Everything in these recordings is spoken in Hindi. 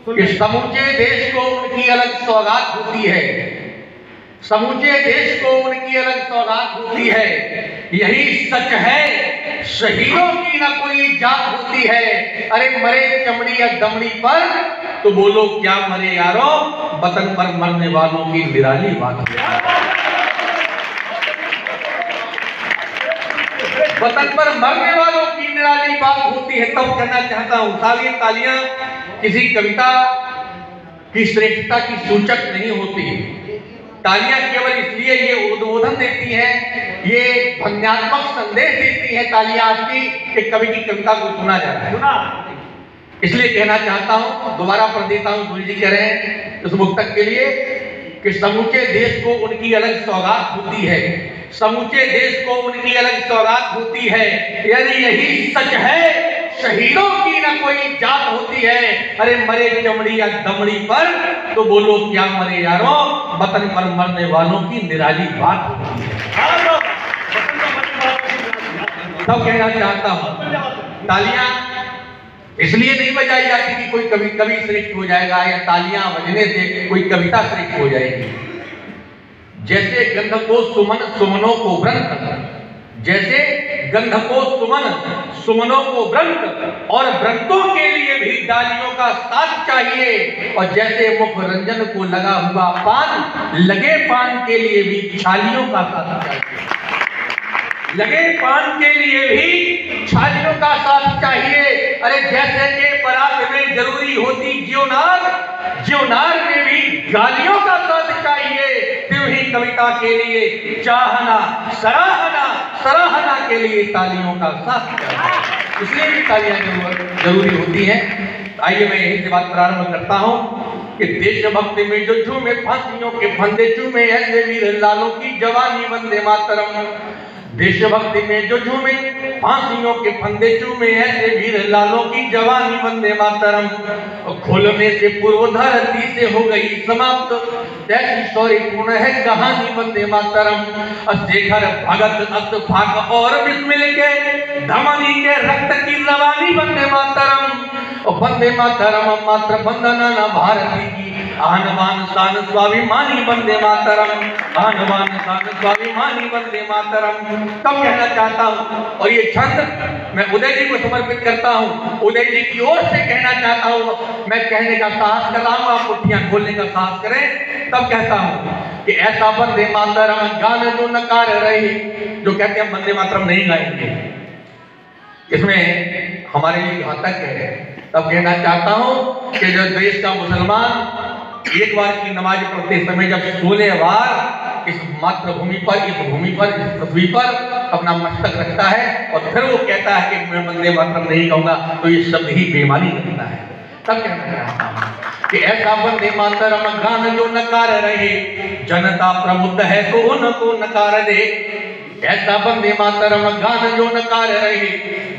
कि समूचे देश को उनकी अलग सौगात होती है, समूचे देश को उनकी अलग सौगात होती है। यही सच है, शहीदों की न कोई जात होती है। अरे मरे चमड़ी या दमड़ी पर तो बोलो क्या मरे यारों, वतन पर मरने वालों की निराली बात है। वतन पर मरने वालों की निराली बात होती है। तब कहना चाहता हूं सारी तालियां किसी कविता की श्रेष्ठता की सूचक नहीं होती। तालियां केवल इसलिए ये उद्बोधन देती हैं, ये ध्वन्यात्मक संदेश देती हैं तालियां आपकी कि कवि की कविता को सुना जाता है। इसलिए कहना चाहता हूं, दोबारा पढ़ देता हूं, गुरु जी कह रहे हैं उस मुक्तक के लिए कि समूचे देश को उनकी अलग सौगात होती है, समूचे देश को उनकी अलग सौगात होती है। यदि यही सच है, शहीदों की न कोई जात होती है। अरे मरे चमड़ी या दमड़ी पर तो बोलो क्या मरे यारों, वतन पर मरने वालों की निराली बात होती है। तब कहना चाहता हूं तालियां इसलिए नहीं बजाई जाती कि कोई कवि श्रेष्ठ हो जाएगा या तालियां बजने से कोई कविता श्रेष्ठ हो जाएगी। जैसे गंध को सुमन सुमनों को व्रंत, जैसे गंध को सुमन सुमनों को व्रंत और व्रंतों के लिए भी डालियों का साथ चाहिए, और जैसे मुख रंजन को लगा हुआ पान, लगे पान के लिए भी छालियों का साथ चाहिए, लगे पान के लिए भी छालियों का साथ चाहिए। अरे जैसे के परात में जरूरी होती ज्योनार, ज्योनार में भी गालियों का साथ चाहिए। त्यों ही कविता के लिए चाहना, सराहना, सराहना के लिए तालियों का साथ चाहिए, इसलिए भी तालियां जरूरी होती हैं। आइए मैं यही से बात प्रारंभ करता हूं कि देशभक्ति में जो झूमे, फांसियों के फंदे चूमे, ऐसे वीर लालों की जवानी वंदे मातरम। देशभक्ति में जो झूमे, फांसियों के फंदे चूमे, ऐसे वीर लालों की जवानी वंदे मातरम। खोलने से पूर्व धरती से हो गई समाप्त, ऐसी शौर्यपूर्ण है कहानी वंदे मातरम। शेखर भगत अशफाक और बिस्मिल के धमनी के रक्त की रवानी वंदे मातरम। वंदे मातरम मात्र वंदना न भारती की, आन बान शान स्वाभिमानी वंदे मातरम, आन बान शान स्वाभिमानी वंदे मातरम। तब कहना चाहता हूं, और ये छंद मैं उदय जी को समर्पित करता हूं, उदय जी की ओर से कहना चाहता हूं। मैं कहने का साहस कर रहा हूं, आप मुट्ठियां खोलने का साहस करें। तब कहता हूं कि ऐसा वंदे मातरम गान जो नकार रहे, जो कहते हैं वंदे मातरम नहीं गाएंगे, इसमें हमारे लिए घातक है। तब कहना चाहता हूं कि जो देश का मुसलमान एक बार की नमाज पढ़ते समय जब 16 बार इस मातृभूमि पर, इस भूमि पर, इस पृथ्वी पर अपना मस्तक रखता है और फिर वो कहता है कि मैं वंदे मातरम नहीं कहूंगा, तो ये शब्द ही बेईमानी लगता है। तब कहना चाहता हूं कि ऐसा वंदे मातरम गान जो नकार रहे, जनता प्रबुद्ध है तो उनको नकार दे। ऐसा वंदे मातरम गान जो नकार रहे,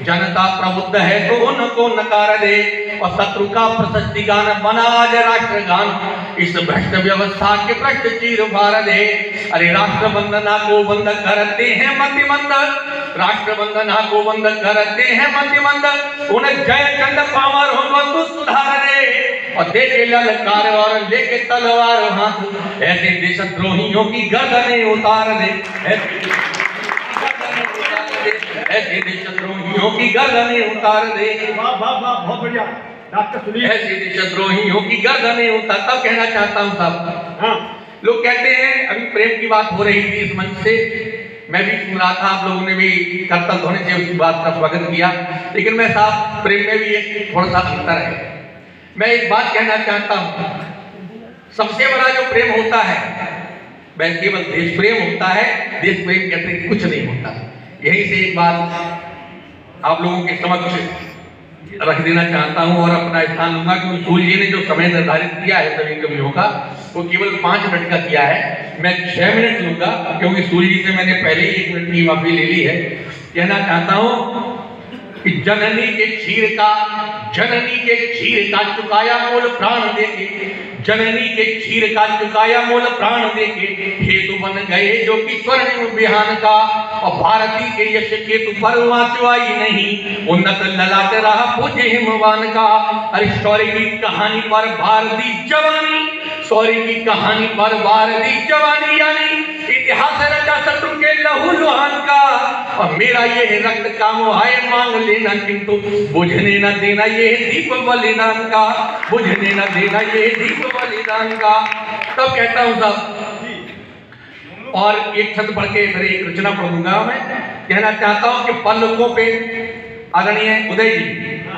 जनता प्रबुद्ध है तो उनको नकार दे। और शत्रु का प्रशस्ति गान बना आज राष्ट्र गान, इस भ्रष्ट व्यवस्था के भ्रष्ट चीर फाड़ दे। अरे राष्ट्र वंदना को बंद करते हैं मतिमंद, राष्ट्र वंदना को बंद करते हैं मतिमंद। उन्हें जय चंद पावर हो तो सुधार दे, और देखे ललकार और लेके तलवार हाथ, ऐसे देशद्रोहियों की गर्दनें उतार दे, ऐसे देशद्रोहियों की गर्दनें उतार दे। वाह वाह वाह, बहुत बढ़िया डॉक्टर सुनील। ऐसे देशद्रोहियों की गर्दनें उतार। तब कहना चाहता हूं साहब, हाँ, लोग कहते हैं, अभी प्रेम की बात हो रही थी इस मंच से, मैं भी सुन रहा था, आप लोगों ने भी करतल ध्वनि से उस बात का स्वागत किया, लेकिन मैं साहब प्रेम में भी एक थोड़ा सा अंतर है। मैं एक बात कहना चाहता हूं, सबसे बड़ा जो प्रेम होता है वह केवल देश प्रेम होता है। देश प्रेम कहते हैं कुछ नहीं होता। यही से एक बात आप लोगों के समक्ष रख देना चाहता हूं और अपना स्थान लूंगा कि सूर्य जी ने जो समय निर्धारित किया है सभी कवियों का, वो केवल 5 मिनट का किया है। मैं 6 मिनट लूंगा क्योंकि सूर्य जी से मैंने पहले ही 1 मिनट की माफी ले ली है। कहना चाहता हूं कि जननी के क्षीर का चुकाया मोल प्राण देके, जननी के क्षीर का चुकाया मोल प्राण देके, हेतु बन गए जो कि स्वर्णिम विहान का, और भारती के यश केतु पर वाचवाई नहीं, उन्नत ललाट रहा पूज्य हिमवान का। अरे शौर्य की कहानी पर भारती जवानी, शौर्य की कहानी पर भारती जवानी, यानी इतिहास रचा शत्रु के लहू लुहान का। और मेरा ये रक्त का मुहाय मांग लेना, किंतु बुझने न देना ये दीप बलिदान का, बुझने न देना ये दीप बलिदान का। तब कहता हूं साहब, और एक छंद पढ़ के फिर एक रचना पढ़ूंगा। मैं कहना चाहता हूं कि पलकों पे आदरणीय उदय जी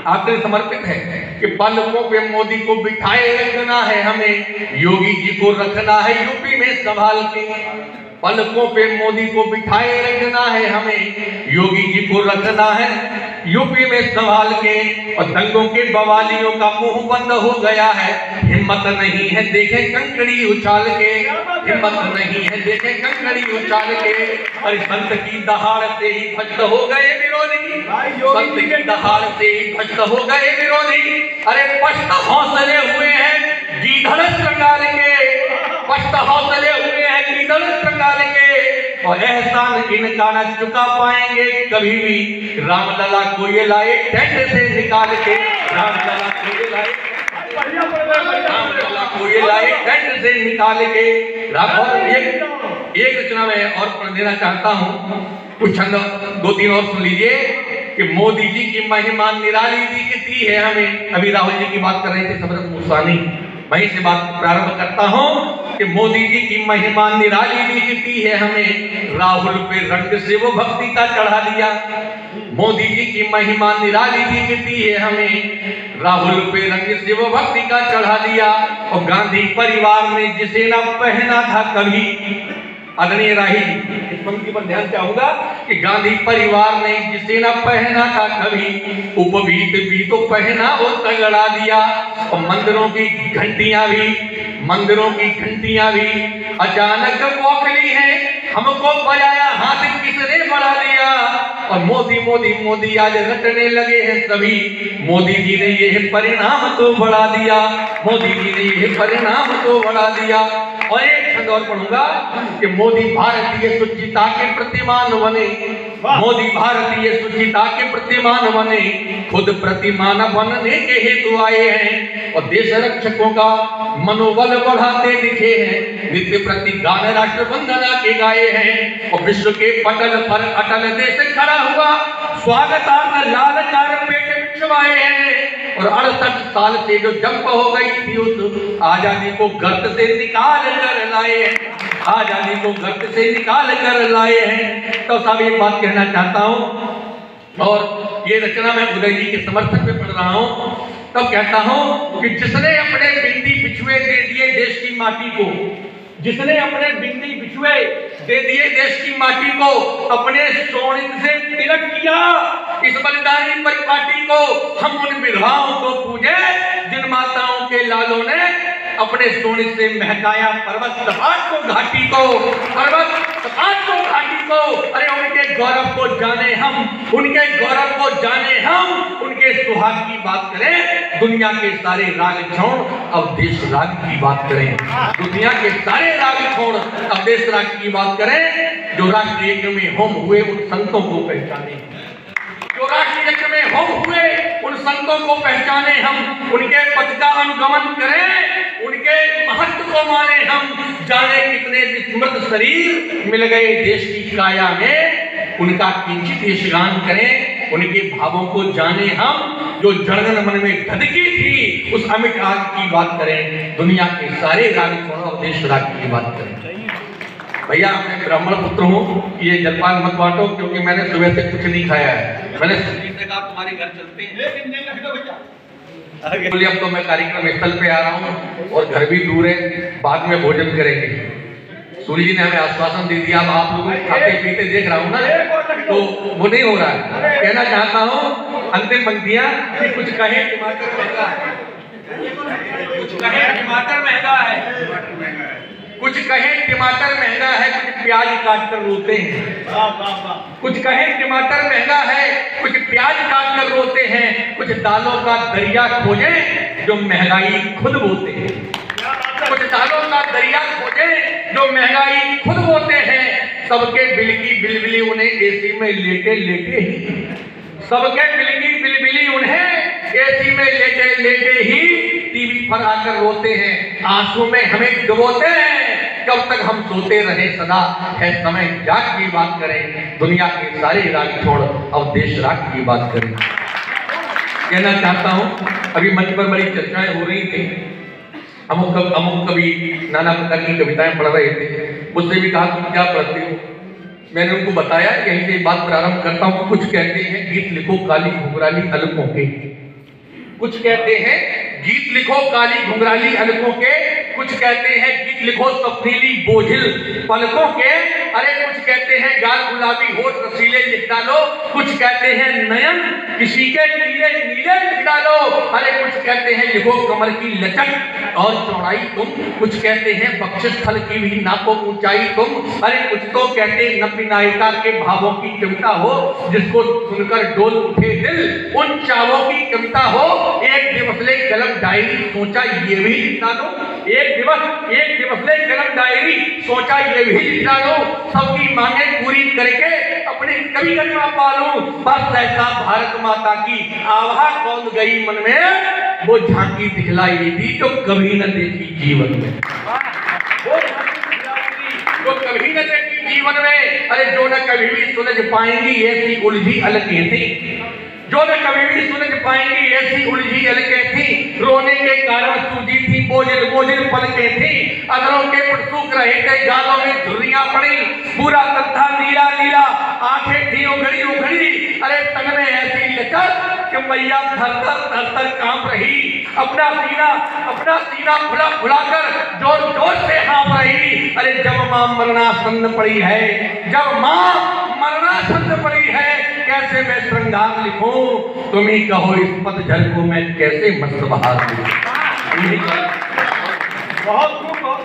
आपके लिए समर्पित है कि पलकों पे मोदी को बिठाए रखना है हमें, योगी जी को रखना है यूपी में संभाल के। पलकों पे मोदी को बिठाए रखना है हमें, योगी जी को रखना है यूपी में संभाल के। और दंगों के बवालियों का मुंह बंद हो गया है, हिम्मत नहीं है देखे कंकड़ी उछाल के, हिम्मत नहीं है देखे कंकड़ी उछाल के। अरे संत की दहाड़ से ही भ्रष्ट हो गए विरोधी, संत की दहाड़ से ही भ्रष्ट हो गए विरोधी। अरे पश्त हौसले हुए हैं गीधड़ श्रृंगार के, पश्त हौसले हुए हैं गीधड़ श्रृंगार के, और एहसान इनका न चुका पाएंगे कभी भी। रामलला को ये लाए टेंट से निकाल के, रामलला को ये लाए, रामलला को ये लाए टेंट से निकाल के। एक रचना में और पढ़ देना चाहता हूँ, कुछ छंद दो तीन और सुन लीजिए कि मोदी जी की महिमा निराली दिखती है हमें। अभी राहुल जी की बात कर रहे थे समरत मूसानी, वहीं से बात प्रारंभ करता हूं कि मोदी जी की महिमा निराली दिखती है हमें, राहुल पे रंग से वो भक्ति का चढ़ा दिया। मोदी जी की महिमा निराली दिखती है हमें, राहुल पे रंग से वो भक्ति का चढ़ा दिया। और गांधी परिवार ने जिसे ना पहना था कभी, आदरणीय राही इस पंक्ति पर ध्यान चाहूंगा कि गांधी परिवार ने जिसे न पहना था कभी, उपवीत भी तो पहना वो तगड़ा दिया। और मंदिरों की घंटियां भी अचानक मौकली है, हमको बजाया हाथ किसने बढ़ा दिया। और मोदी मोदी मोदी आज रटने लगे हैं सभी, मोदी जी ने यह परिणाम तो बढ़ा दिया, मोदी जी ने यह परिणाम तो बढ़ा दिया। और एक छंद और पढ़ूंगा कि मोदी भारतीय शुचिता के प्रतिमान बने, मोदी भारतीय शुचिता के प्रतिमान बने, खुद प्रतिमान बनने के हेतु आए हैं। और देश रक्षकों का मनोबल बढ़ाते दिखे हैं, नित्य प्रति गान राष्ट्र वंदना के गाए हैं। और विश्व के पटल पर अटल देश खड़ा हुआ, स्वागतार्थ लाल कारपेट बिछवाए हैं। और 68 साल से जो जंप हो गई थी उस आजादी को गर्त से निकाल कर लाए हैं, आजादी को गर्त से निकाल कर लाए हैं। तो साहब एक बात कहना चाहता हूं, और ये रचना मैं उदय जी के समर्थन में पढ़ रहा हूं। तब कहता हूं कि जिसने अपने बिंदी बिछुए दे दिए देश की माटी को, जिसने अपने बिंदी बिछुए दे दिए देश की माटी को, अपने शोणित से तिलक किया इस बलिदानी परिपाटी को, हम उन विधवाओं को पूजे जिन माताओं के लालों ने अपने शोणित से महकाया पर्वत सपाट को घाटी को, पर्वत सपाट को घाटी को। अरे उनके गौरव को जाने हम, उनके गौरव को जाने हम, उनके सुहाग की बात करें, दुनिया के सारे राग छोड़ अब देश राग की बात करें, दुनिया के सारे राग छोड़ अब देश राग की बात करें। जो राष्ट्रीय यज्ञ में होम हुए उन संतों को पहचाने, जो राष्ट्रीय यज्ञ में होम हुए उन संतों को पहचाने हम, उनके पथ का अनुगमन करें, उनके महत्व को माने हम। जाने कितने विस्मृत शरीर मिल गए देश की काया में, उनका किंचित यशगान करें, उनके भावों को जाने हम। जो जड़गन मन में धधकी थी उस अमिट राग की बात करें, दुनिया के सारे राग छोड़ो देश राग की बात करें। भैया मैं ब्राह्मण पुत्र हूँ, ये जलपान मत बांटो क्योंकि मैंने सुबह से कुछ नहीं खाया है। मैंने सुनील से कहा तुम्हारे घर चलते हैं, बोलिए अब तो मैं कार्यक्रम स्थल पे आ रहा हूँ और घर भी दूर है, बाद में भोजन करेंगे। सूर्य जी ने हमें आश्वासन दे दिया, अब आप लोगों को खाते पीते देख रहा हूँ ना, तो वो नहीं हो रहा है। कहना चाहता हूँ अंतिम पंक्तियां कि कुछ कहे टमाटर महंगा है, कुछ कहे टमाटर महंगा है, कुछ कुछ कहें टमाटर महंगा है, कुछ प्याज काट कर रोते हैं। कुछ कहें टमाटर महंगा है, कुछ प्याज काट कर रोते हैं। कुछ दालों का दरिया खोजें जो महंगाई खुद बोते हैं। कुछ दालों का दरिया खोजें जो महंगाई खुद बोते हैं। सबके बिल की बिलबिली उन्हें एसी में लेटे लेटे ही, सबके बिल की बिलबिली उन्हें एसी में लेटे लेटे ही टीवी पर आकर रोते हैं। आंसू में हमें डुबोते हैं। कब तक हम सोते रहे सदा, है समय जाग की बात करें। दुनिया के सारे राग छोड़ अब देश राग की बात करें। कहना चाहता हूं, अभी मंच पर बड़ी चर्चाएं हो रही थी। अमुक कवि नाना प्रकार की कविताएं पढ़ रहे थे। मुझसे भी कहा तुम क्या पढ़ते हो। मैंने उनको बताया, यहीं से बात प्रारंभ करता हूं। कुछ कहते हैं गीत लिखो काली घुंघराली अलकों के, कुछ कहते हैं गीत लिखो काली घुंघराली अलकों के, कुछ कहते हैं गीत लिखो सफीली बोझिल पलकों के। अरे कुछ कहते हैं गाल गुलाबी होठ रसीले लिख डालो, कुछ कहते हैं नयन किसी के नीले नीले लिख डालो। अरे कुछ कहते हैं लिखो कमर की लचक और चौड़ाई तुम, कुछ कहते हैं बख्शिश स्थल की भी नापो ऊंचाई तुम। अरे कुछ तो कहते नपी नायिका के भावों की कविता हो, जिसको सुनकर डोल उठे दिल उन चावों की कविता हो। एक दिवस ले कलम डायरी सोचा ये भी लिख डालो, एक दिवस ले कलम डायरी सोचा ये भी लिख डालो। सबकी मांगे पूरी करके अपनी कवि गरिमा पालूं। बस ऐसा भारत माता की आभा कौन गई मन में, वो झांकी दिखलाई थी जो कभी न देखी जीवन में, वो जो कभी न देखी जीवन में। अरे जो न कभी भी सुलझ पाएंगी ऐसी उलझी अलकें थी, जो न कभी भी सुलझ पाएंगी ऐसी उलझी अलकें थी। रोने के कारण सूजी थी बोझिल बोझिल पलकें थी। अधरों के मुठ सूख रहे थे, गालों में झुर्रियां पड़ी, पूरा तथा नीला नीला आंखें थी उघड़ी उघड़ी। अरे तन में ऐसी लचक कि मैया थर थर कांप रही। अपना सीना फुला फुलाकर जोर जोर से हाँप रही। अरे जब मां मरणासन्न पड़ी है, जब मां मरणासन्न पड़ी है, कैसे मैं श्रृंगार लिखूं, तुम ही कहो इस पतझड़ को मैं कैसे मस्त बहार दूं। बहुत खूब, बहुत